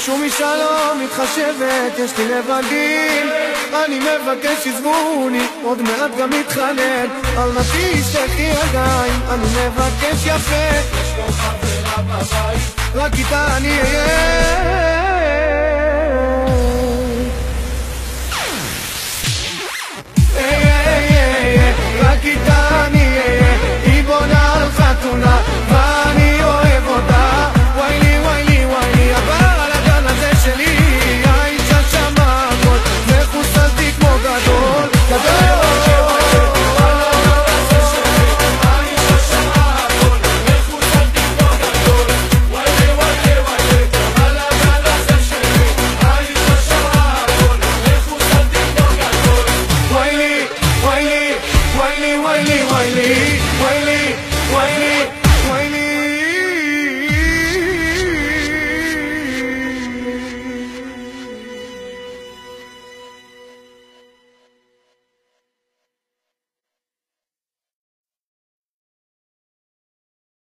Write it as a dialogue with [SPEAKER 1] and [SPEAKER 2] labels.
[SPEAKER 1] שום אישה לא מתחשבת, יש לי לב רגיל, אני מבקש עזבוני, עוד מעט גם מתחנן, על נתי שתי ידיים, אני מבקש יפה, יש לו חברה בבית, רק איתה אני אהיה. רק איתה אני אהיה, היא בונה על חתונה ואני אוהב אותה, וואי לי, עבר על הגן הזה שלי, האישה שמה הכל, מחוסלתי כמו גדול, וואי לי